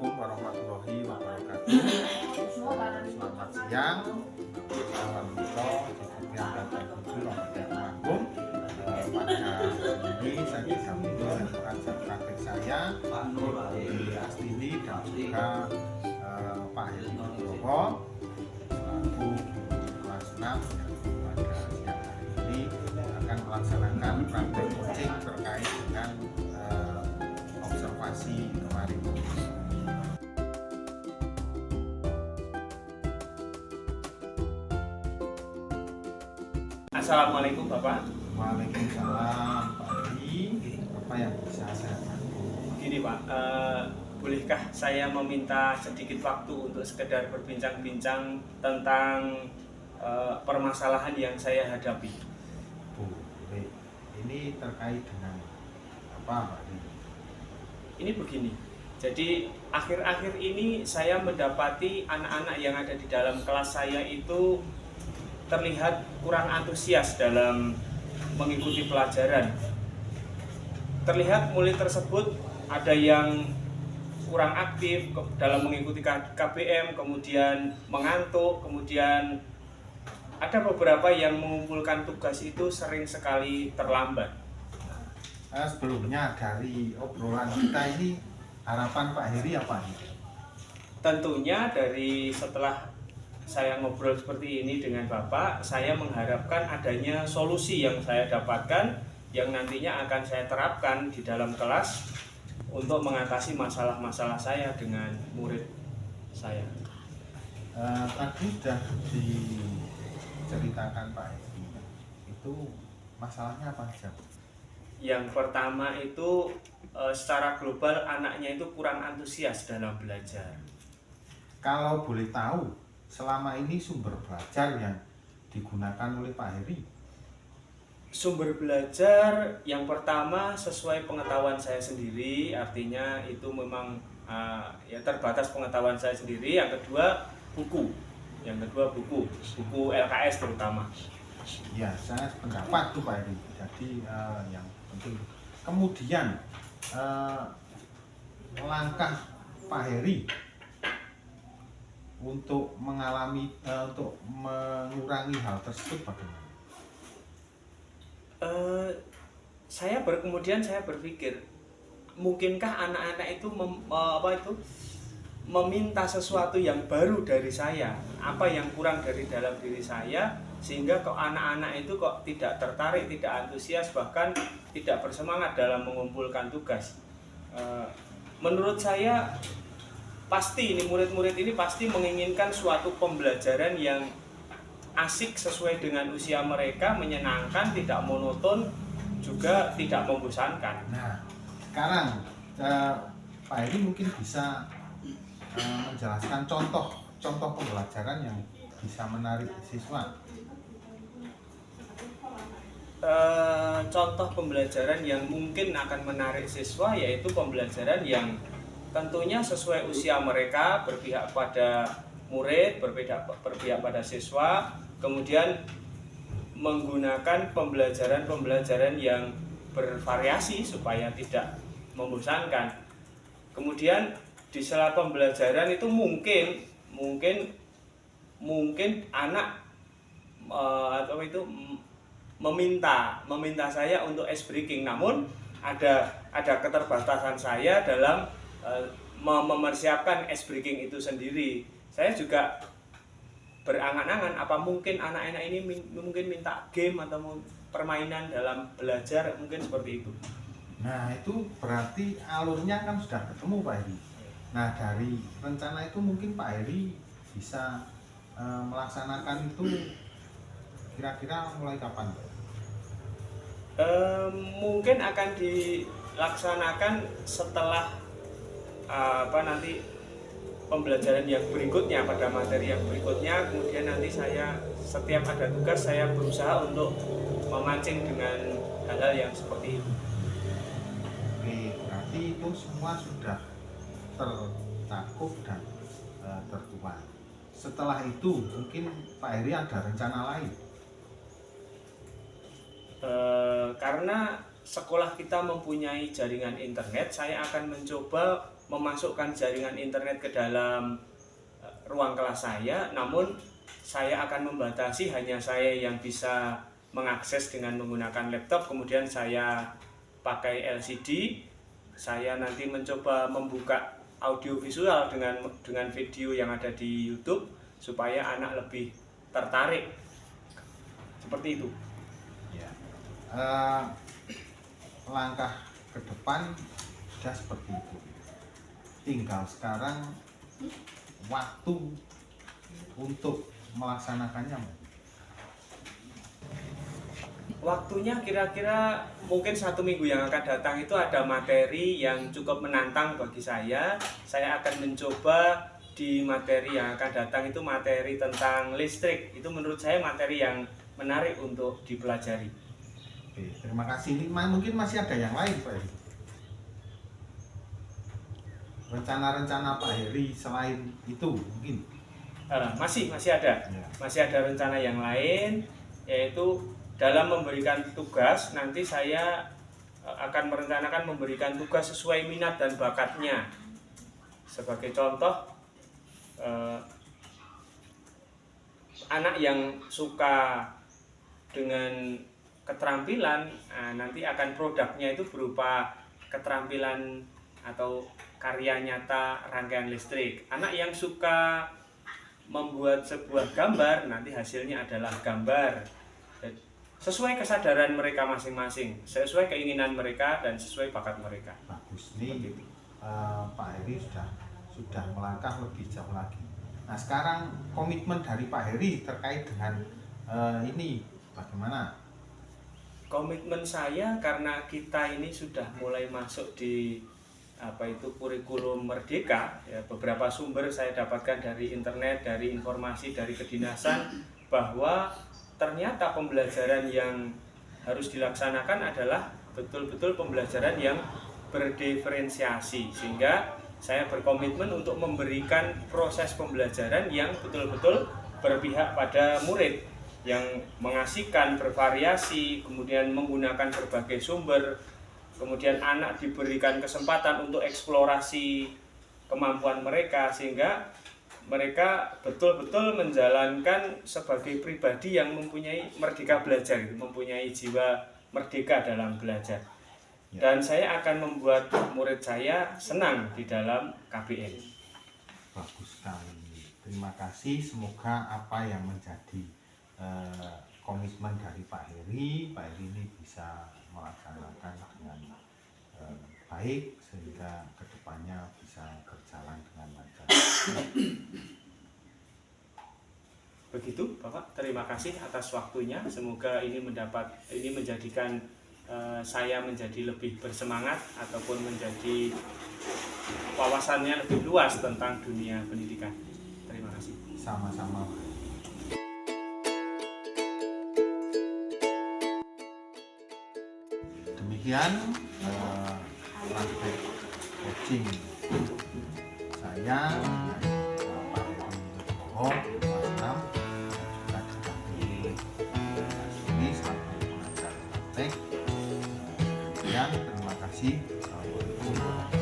Assalamualaikum warahmatullahi wabarakatuh. Selamat siang. Salam Mito, Jika Bapak Ibu Romadhon Agung. Pada hari ini saya didampingi dengan pengajar praktek saya, Ibu Astini dan juga Pak Heri Nugroho selaku kelas 6 yang pada siang hari ini akan melaksanakan praktek coaching terkait dengan observasi kemarin. Assalamualaikum Bapak. Waalaikumsalam Pak Heri. Apa yang bisa saya bantu? Gini Pak, bolehkah saya meminta sedikit waktu untuk sekedar berbincang-bincang tentang permasalahan yang saya hadapi? Boleh. Ini terkait dengan apa Pak Heri? Ini begini, jadi akhir-akhir ini saya mendapati anak-anak yang ada di dalam kelas saya itu terlihat kurang antusias dalam mengikuti pelajaran. Terlihat murid tersebut ada yang kurang aktif dalam mengikuti KBM, kemudian mengantuk, kemudian ada beberapa yang mengumpulkan tugas itu sering sekali terlambat. Sebelumnya dari obrolan kita ini harapan Pak Heri apa nih? Tentunya dari setelah saya ngobrol seperti ini dengan Bapak, saya mengharapkan adanya solusi yang saya dapatkan yang nantinya akan saya terapkan di dalam kelas untuk mengatasi masalah-masalah saya dengan murid saya. Tadi sudah diceritakan Pak Heri, itu masalahnya apa aja? Yang pertama itu secara global anaknya itu kurang antusias dalam belajar. Kalau boleh tahu, selama ini sumber belajar yang digunakan oleh Pak Heri? Sumber belajar yang pertama sesuai pengetahuan saya sendiri, artinya itu memang ya terbatas pengetahuan saya sendiri. Yang kedua buku, buku LKS terutama. Ya, saya pendapat tuh Pak Heri. Jadi yang penting. Kemudian langkah Pak Heri untuk untuk mengurangi hal tersebut bagaimana? Kemudian saya berpikir, mungkinkah anak-anak itu meminta sesuatu yang baru dari saya, apa yang kurang dari dalam diri saya, sehingga kok anak-anak itu kok tidak tertarik, tidak antusias, bahkan tidak bersemangat dalam mengumpulkan tugas. Menurut saya pasti ini murid-murid ini pasti menginginkan suatu pembelajaran yang asik sesuai dengan usia mereka, menyenangkan, tidak monoton, juga tidak membosankan. Nah, sekarang Pak Heri mungkin bisa menjelaskan contoh pembelajaran yang bisa menarik siswa. Contoh pembelajaran yang mungkin akan menarik siswa yaitu pembelajaran yang tentunya sesuai usia mereka, berpihak pada murid, berpihak pada siswa, kemudian menggunakan pembelajaran yang bervariasi supaya tidak membosankan. Kemudian di sela pembelajaran itu mungkin anak meminta saya untuk ice breaking, namun ada keterbatasan saya dalam mempersiapkan ice breaking itu sendiri. Saya juga berangan-angan apa mungkin anak-anak ini mungkin minta game atau permainan dalam belajar, mungkin seperti itu. Nah, itu berarti alurnya kan sudah ketemu Pak Heri. Nah, dari rencana itu mungkin Pak Heri bisa melaksanakan itu kira-kira mulai kapan? Mungkin akan dilaksanakan setelah nanti pembelajaran yang berikutnya, pada materi yang berikutnya. Kemudian nanti saya setiap ada tugas saya berusaha untuk memancing dengan hal-hal yang seperti itu. Oke, berarti itu semua sudah tercakup dan tertuang. Setelah itu mungkin Pak Heri ada rencana lain? Karena sekolah kita mempunyai jaringan internet, saya akan mencoba memasukkan jaringan internet ke dalam ruang kelas saya, namun saya akan membatasi hanya saya yang bisa mengakses dengan menggunakan laptop, kemudian saya pakai LCD. Saya nanti mencoba membuka audio visual dengan video yang ada di YouTube supaya anak lebih tertarik. Seperti itu. Ya. Langkah ke depan sudah seperti itu. Tinggal sekarang waktu untuk melaksanakannya. Waktunya kira-kira mungkin 1 minggu yang akan datang itu ada materi yang cukup menantang bagi saya. Saya akan mencoba di materi yang akan datang itu materi tentang listrik. Itu menurut saya materi yang menarik untuk dipelajari. Oke, terima kasih. Ini mungkin masih ada yang lain, Pak Heri. Rencana-rencana Pak Heri selain itu mungkin? Masih ada. Ya. Masih ada rencana yang lain, yaitu dalam memberikan tugas, nanti saya akan merencanakan memberikan tugas sesuai minat dan bakatnya. Sebagai contoh, anak yang suka dengan keterampilan, nanti akan produknya itu berupa keterampilan atau karya nyata rangkaian listrik. Anak yang suka membuat sebuah gambar, nanti hasilnya adalah gambar. Sesuai kesadaran mereka masing-masing, sesuai keinginan mereka dan sesuai bakat mereka. Bagus, ini Pak Heri sudah melangkah lebih jauh lagi. Nah, sekarang komitmen dari Pak Heri terkait dengan ini bagaimana? Komitmen saya karena kita ini sudah mulai masuk di kurikulum merdeka, ya, beberapa sumber saya dapatkan dari internet, dari informasi dari kedinasan bahwa ternyata pembelajaran yang harus dilaksanakan adalah betul-betul pembelajaran yang berdiferensiasi, sehingga saya berkomitmen untuk memberikan proses pembelajaran yang betul-betul berpihak pada murid, yang mengasihkan, bervariasi, kemudian menggunakan berbagai sumber, kemudian anak diberikan kesempatan untuk eksplorasi kemampuan mereka, sehingga mereka betul-betul menjalankan sebagai pribadi yang mempunyai merdeka belajar, mempunyai jiwa merdeka dalam belajar. Dan saya akan membuat murid saya senang di dalam KBN. Bagus sekali. Terima kasih. Semoga apa yang menjadi komitmen dari Pak Heri ini bisa melaksanakan dengan baik sehingga kedepannya bisa berjalan dengan lancar. Begitu Bapak, terima kasih atas waktunya. Semoga ini menjadikan saya menjadi lebih bersemangat ataupun menjadi wawasannya lebih luas tentang dunia pendidikan. Terima kasih. Sama-sama. Demikian praktek coaching saya Pak Heri Nugroho kelas 6 dan juga didampingi ini selaku pengajar praktek. Terima kasih. Assalamualaikum warahmatullahi wabarakatuh.